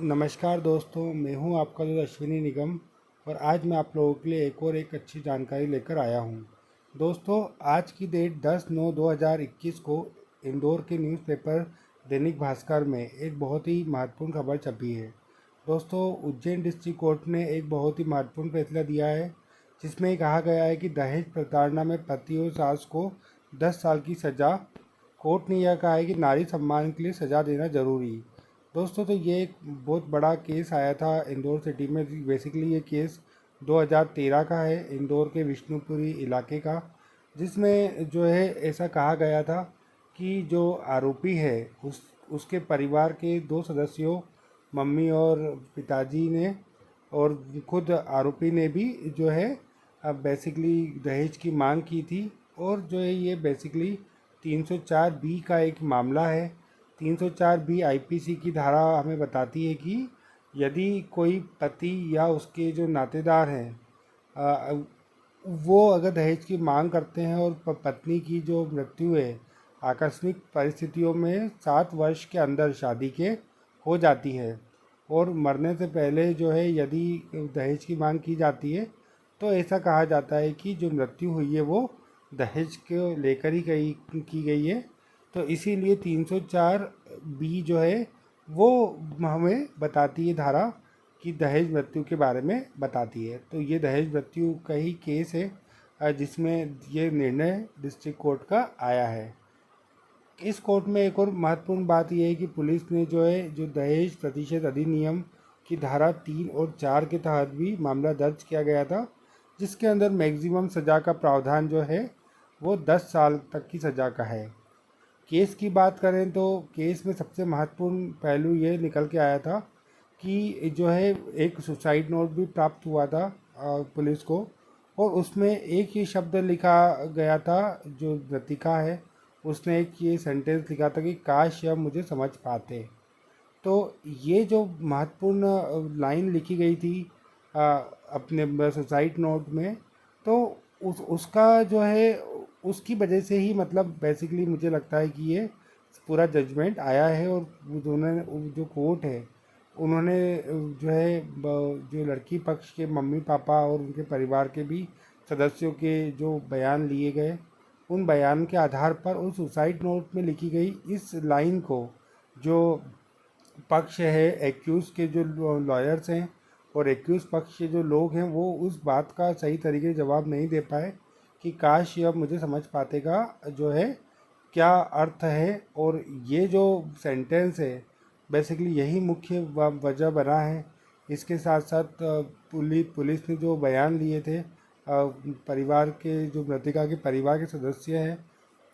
नमस्कार दोस्तों, मैं हूं आपका दोस्त अश्विनी निगम और आज मैं आप लोगों के लिए एक अच्छी जानकारी लेकर आया हूं। दोस्तों, आज की डेट 10/9/2021 को इंदौर के न्यूज़पेपर दैनिक भास्कर में एक बहुत ही महत्वपूर्ण खबर छपी है। दोस्तों, उज्जैन डिस्ट्रिक्ट कोर्ट ने एक बहुत ही महत्वपूर्ण फैसला दिया है, जिसमें कहा गया है कि दहेज प्रताड़ना में पति और सास को 10 साल की सज़ा। कोर्ट ने यह कहा है कि नारी सम्मान के लिए सज़ा देना जरूरी। दोस्तों, तो ये एक बहुत बड़ा केस आया था इंदौर सिटी में। बेसिकली ये केस 2013 का है, इंदौर के विष्णुपुरी इलाके का, जिसमें जो है ऐसा कहा गया था कि जो आरोपी है उसके परिवार के 2 सदस्यों, मम्मी और पिताजी ने, और खुद आरोपी ने भी जो है बेसिकली दहेज की मांग की थी। और जो है ये बेसिकली 304B का एक मामला है। 304B आईपीसी की धारा हमें बताती है कि यदि कोई पति या उसके जो नातेदार हैं वो अगर दहेज की मांग करते हैं और पत्नी की जो मृत्यु है आकस्मिक परिस्थितियों में 7 वर्ष के अंदर शादी के हो जाती है और मरने से पहले जो है यदि दहेज की मांग की जाती है, तो ऐसा कहा जाता है कि जो मृत्यु हुई है वो दहेज को लेकर ही की गई है। तो इसीलिए 304B जो है वो हमें बताती है धारा कि दहेज मृत्यु के बारे में बताती है। तो ये दहेज मृत्यु का ही केस है जिसमें ये निर्णय डिस्ट्रिक्ट कोर्ट का आया है। इस कोर्ट में एक और महत्वपूर्ण बात यह है कि पुलिस ने जो दहेज प्रतिशत अधिनियम की धारा 3 और 4 के तहत भी मामला दर्ज किया गया था, जिसके अंदर मैक्सिमम सज़ा का प्रावधान जो है वो 10 साल तक की सज़ा का है। केस की बात करें तो केस में सबसे महत्वपूर्ण पहलू ये निकल के आया था कि जो है एक सुसाइड नोट भी प्राप्त हुआ था पुलिस को, और उसमें एक ही शब्द लिखा गया था। जो मृतिका है उसने एक ये सेंटेंस लिखा था कि काश यह मुझे समझ पाते। तो ये जो महत्वपूर्ण लाइन लिखी गई थी अपने सुसाइड नोट में, तो उसका जो है उसकी वजह से ही मतलब बेसिकली मुझे लगता है कि ये पूरा जजमेंट आया है। और उन्होंने जो कोर्ट है उन्होंने जो है जो लड़की पक्ष के मम्मी पापा और उनके परिवार के भी सदस्यों के जो बयान लिए गए, उन बयान के आधार पर उस सुसाइड नोट में लिखी गई इस लाइन को जो पक्ष है एक्यूज़ के जो लॉयर्स हैं और एक्यूज़ पक्ष के जो लोग हैं वो उस बात का सही तरीके से जवाब नहीं दे पाए कि काश यह मुझे समझ पाते का जो है क्या अर्थ है। और ये जो सेंटेंस है बेसिकली यही मुख्य वजह बना है। इसके साथ साथ पुलिस ने जो बयान लिए थे परिवार के जो मृतिका के परिवार के सदस्य हैं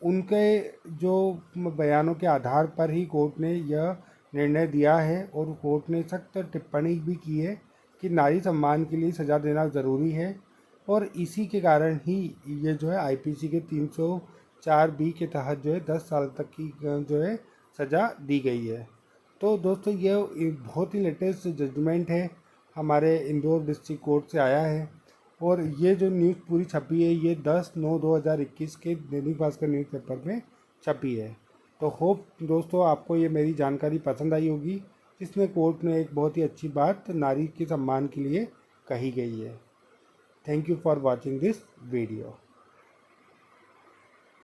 उनके जो बयानों के आधार पर ही कोर्ट ने यह निर्णय दिया है। और कोर्ट ने सख्त टिप्पणी भी की है कि नारी सम्मान के लिए सज़ा देना ज़रूरी है, और इसी के कारण ही ये जो है आईपीसी के 304B के तहत जो है 10 साल तक की जो है सज़ा दी गई है। तो दोस्तों, ये एक बहुत ही लेटेस्ट जजमेंट है, हमारे इंदौर डिस्ट्रिक्ट कोर्ट से आया है। और ये जो न्यूज़ पूरी छपी है ये 10/9/2021 के दैनिक भास्कर न्यूज़पेपर में छपी है। तो होप दोस्तों आपको ये मेरी जानकारी पसंद आई होगी, जिसमें कोर्ट ने एक बहुत ही अच्छी बात नारी के सम्मान के लिए कही गई है। Thank you for watching this video.